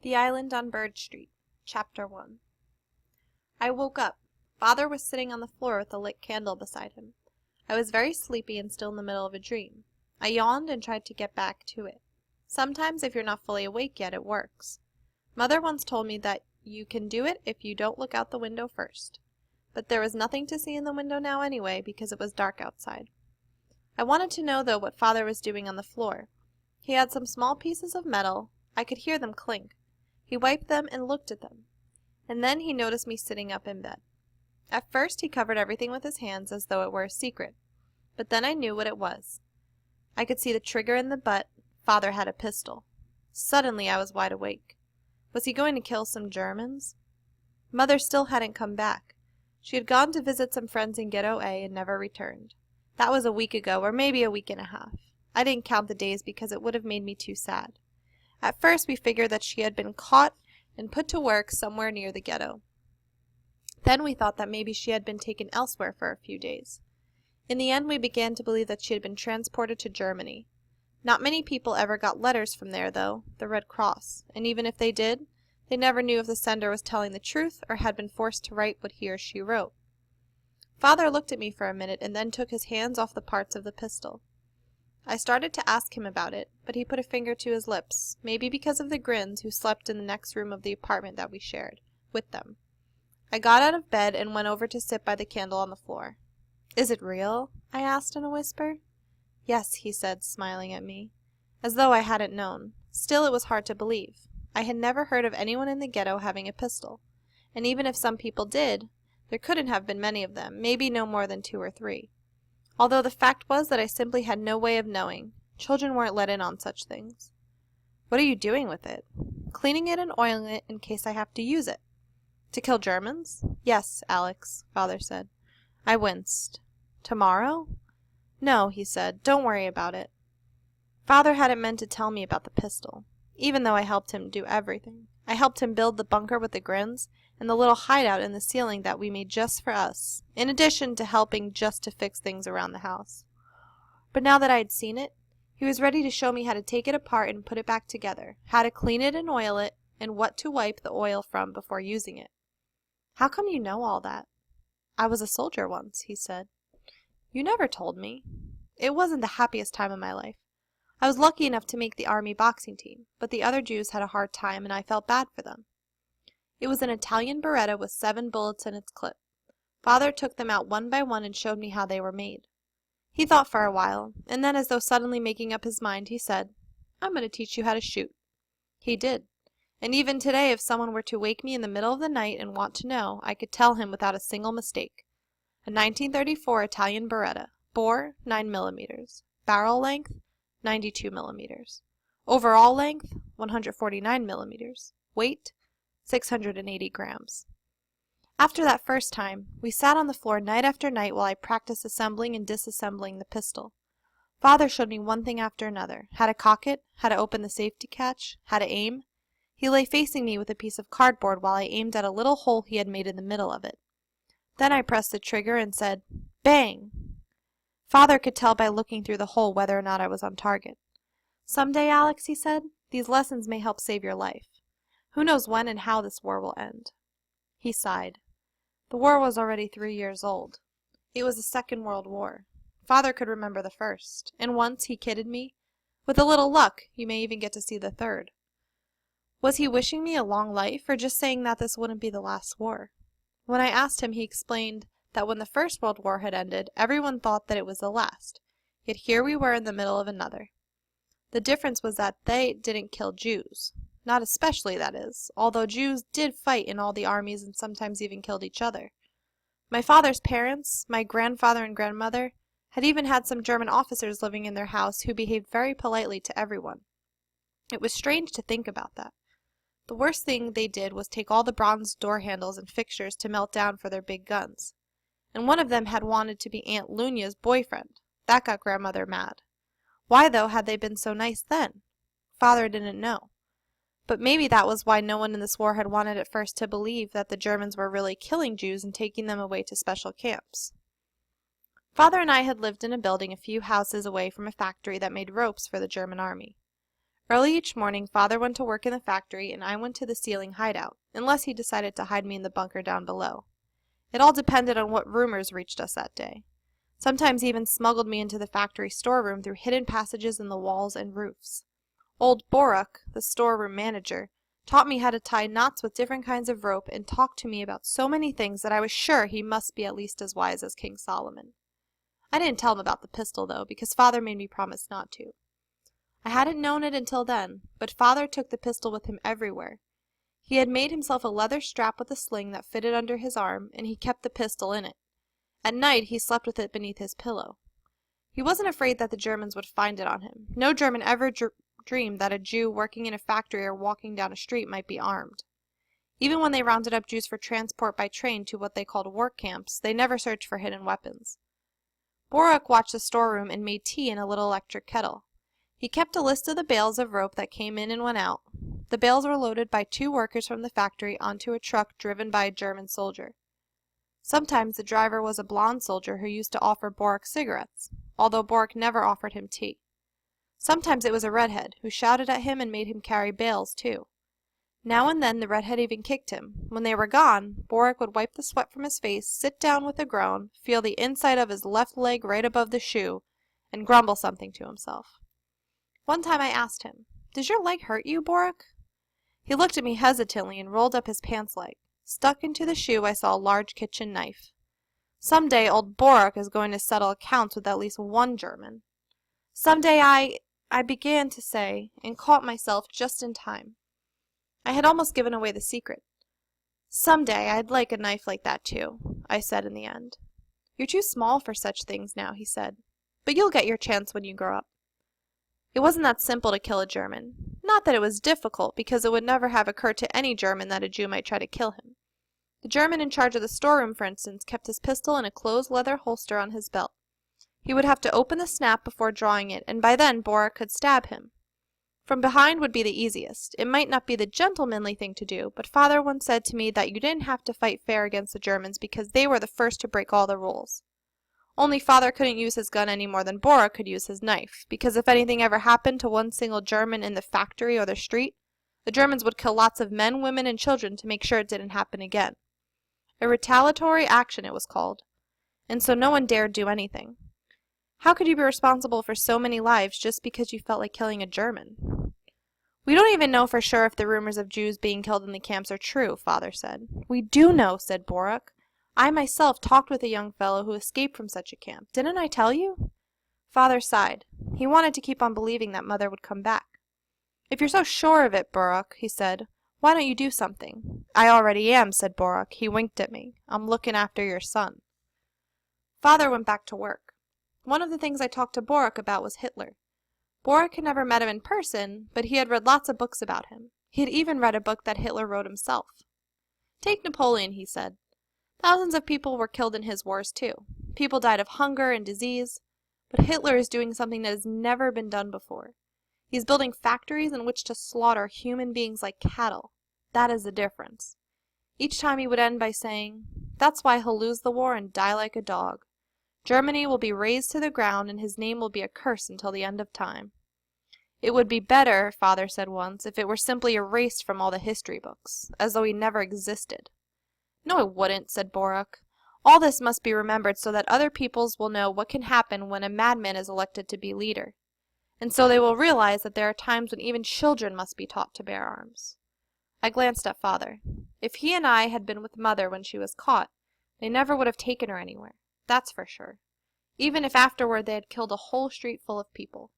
The Island on Bird Street, Chapter 1. I woke up. Father was sitting on the floor with a lit candle beside him. I was very sleepy and still in the middle of a dream. I yawned and tried to get back to it. Sometimes if you're not fully awake yet, it works. Mother once told me that you can do it if you don't look out the window first. But there was nothing to see in the window now anyway because it was dark outside. I wanted to know, though, what Father was doing on the floor. He had some small pieces of metal. I could hear them clink. He wiped them and looked at them. And then he noticed me sitting up in bed. At first he covered everything with his hands as though it were a secret. But then I knew what it was. I could see the trigger in the butt. Father had a pistol. Suddenly I was wide awake. Was he going to kill some Germans? Mother still hadn't come back. She had gone to visit some friends in Ghetto A and never returned. That was a week ago, or maybe a week and a half. I didn't count the days because it would have made me too sad. At first we figured that she had been caught and put to work somewhere near the ghetto. Then we thought that maybe she had been taken elsewhere for a few days. In the end we began to believe that she had been transported to Germany. Not many people ever got letters from there, though, the Red Cross, and even if they did, they never knew if the sender was telling the truth or had been forced to write what he or she wrote. Father looked at me for a minute and then took his hands off the parts of the pistol. I started to ask him about it, but he put a finger to his lips, maybe because of the Grins who slept in the next room of the apartment that we shared, with them. I got out of bed and went over to sit by the candle on the floor. "Is it real?" I asked in a whisper. "Yes," he said, smiling at me, as though I hadn't known. Still, it was hard to believe. I had never heard of anyone in the ghetto having a pistol, and even if some people did, there couldn't have been many of them, maybe no more than 2 or 3. Although the fact was that I simply had no way of knowing. Children weren't let in on such things. "What are you doing with it?" "Cleaning it and oiling it in case I have to use it." "To kill Germans?" "Yes, Alex," Father said. I winced. "Tomorrow?" "No," he said. "Don't worry about it." Father hadn't meant to tell me about the pistol, even though I helped him do everything. I helped him build the bunker with the Grins and the little hideout in the ceiling that we made just for us, in addition to helping just to fix things around the house. But now that I had seen it, he was ready to show me how to take it apart and put it back together, how to clean it and oil it, and what to wipe the oil from before using it. "How come you know all that?" "I was a soldier once," he said. "You never told me." "It wasn't the happiest time of my life. I was lucky enough to make the army boxing team, but the other Jews had a hard time and I felt bad for them." It was an Italian Beretta with 7 bullets in its clip. Father took them out one by one and showed me how they were made. He thought for a while, and then as though suddenly making up his mind, he said, "I'm going to teach you how to shoot." He did. And even today if someone were to wake me in the middle of the night and want to know, I could tell him without a single mistake. A 1934 Italian Beretta, bore 9mm, barrel length 92mm, overall length 149mm, weight 680 grams. After that first time, we sat on the floor night after night while I practiced assembling and disassembling the pistol. Father showed me one thing after another, how to cock it, how to open the safety catch, how to aim. He lay facing me with a piece of cardboard while I aimed at a little hole he had made in the middle of it. Then I pressed the trigger and said, "Bang!" Father could tell by looking through the hole whether or not I was on target. "Someday, Alex," he said, "these lessons may help save your life. Who knows when and how this war will end?" He sighed. The war was already 3 years old. It was the Second World War. Father could remember the first, and once, he kidded me, "With a little luck, you may even get to see the third." Was he wishing me a long life, or just saying that this wouldn't be the last war? When I asked him, he explained that when the First World War had ended, everyone thought that it was the last, yet here we were in the middle of another. The difference was that they didn't kill Jews. Not especially, that is, although Jews did fight in all the armies and sometimes even killed each other. My father's parents, my grandfather and grandmother, had even had some German officers living in their house who behaved very politely to everyone. It was strange to think about that. The worst thing they did was take all the bronze door handles and fixtures to melt down for their big guns. And one of them had wanted to be Aunt Luna's boyfriend. That got grandmother mad. Why, though, had they been so nice then? Father didn't know. But maybe that was why no one in this war had wanted at first to believe that the Germans were really killing Jews and taking them away to special camps. Father and I had lived in a building a few houses away from a factory that made ropes for the German army. Early each morning, Father went to work in the factory and I went to the ceiling hideout, unless he decided to hide me in the bunker down below. It all depended on what rumors reached us that day. Sometimes he even smuggled me into the factory storeroom through hidden passages in the walls and roofs. Old Boruk, the storeroom manager, taught me how to tie knots with different kinds of rope and talked to me about so many things that I was sure he must be at least as wise as King Solomon. I didn't tell him about the pistol, though, because Father made me promise not to. I hadn't known it until then, but Father took the pistol with him everywhere. He had made himself a leather strap with a sling that fitted under his arm, and he kept the pistol in it. At night, he slept with it beneath his pillow. He wasn't afraid that the Germans would find it on him. No German ever dreamed that a Jew working in a factory or walking down a street might be armed. Even when they rounded up Jews for transport by train to what they called work camps, they never searched for hidden weapons. Boruk watched the storeroom and made tea in a little electric kettle. He kept a list of the bales of rope that came in and went out. The bales were loaded by 2 workers from the factory onto a truck driven by a German soldier. Sometimes the driver was a blonde soldier who used to offer Boruk cigarettes, although Boruk never offered him tea. Sometimes it was a redhead, who shouted at him and made him carry bales, too. Now and then the redhead even kicked him. When they were gone, Boruk would wipe the sweat from his face, sit down with a groan, feel the inside of his left leg right above the shoe, and grumble something to himself. One time I asked him, "Does your leg hurt you, Boruk?" He looked at me hesitantly and rolled up his pants leg. Stuck into the shoe I saw a large kitchen knife. Some day old Boruk is going to settle accounts with at least one German. Some day I began to say, and caught myself just in time. I had almost given away the secret. "Some day I'd like a knife like that too," I said in the end. "You're too small for such things now," he said. "But you'll get your chance when you grow up." It wasn't that simple to kill a German. Not that it was difficult, because it would never have occurred to any German that a Jew might try to kill him. The German in charge of the storeroom, for instance, kept his pistol in a closed leather holster on his belt. He would have to open the snap before drawing it, and by then Boruk could stab him. From behind would be the easiest. It might not be the gentlemanly thing to do, but Father once said to me that you didn't have to fight fair against the Germans because they were the first to break all the rules. Only Father couldn't use his gun any more than Boruk could use his knife, because if anything ever happened to one single German in the factory or the street, the Germans would kill lots of men, women, and children to make sure it didn't happen again. A retaliatory action, it was called. And so no one dared do anything. How could you be responsible for so many lives just because you felt like killing a German? "We don't even know for sure if the rumors of Jews being killed in the camps are true," Father said. "We do know," said Boruk. "I myself talked with a young fellow who escaped from such a camp. Didn't I tell you?" Father sighed. He wanted to keep on believing that Mother would come back. "If you're so sure of it, Boruk," he said, "why don't you do something?" "I already am," said Boruk. He winked at me. "I'm looking after your son." Father went back to work. One of the things I talked to Boruk about was Hitler. Boruk had never met him in person, but he had read lots of books about him. He had even read a book that Hitler wrote himself. "Take Napoleon," he said. "Thousands of people were killed in his wars, too. People died of hunger and disease. But Hitler is doing something that has never been done before. He's building factories in which to slaughter human beings like cattle. That is the difference." Each time he would end by saying, "That's why he'll lose the war and die like a dog. Germany will be razed to the ground, and his name will be a curse until the end of time." "It would be better," Father said once, "if it were simply erased from all the history books, as though he never existed." "No, it wouldn't," said Boruk. "All this must be remembered so that other peoples will know what can happen when a madman is elected to be leader. And so they will realize that there are times when even children must be taught to bear arms." I glanced at Father. If he and I had been with Mother when she was caught, they never would have taken her anywhere. That's for sure. Even if afterward they had killed a whole street full of people.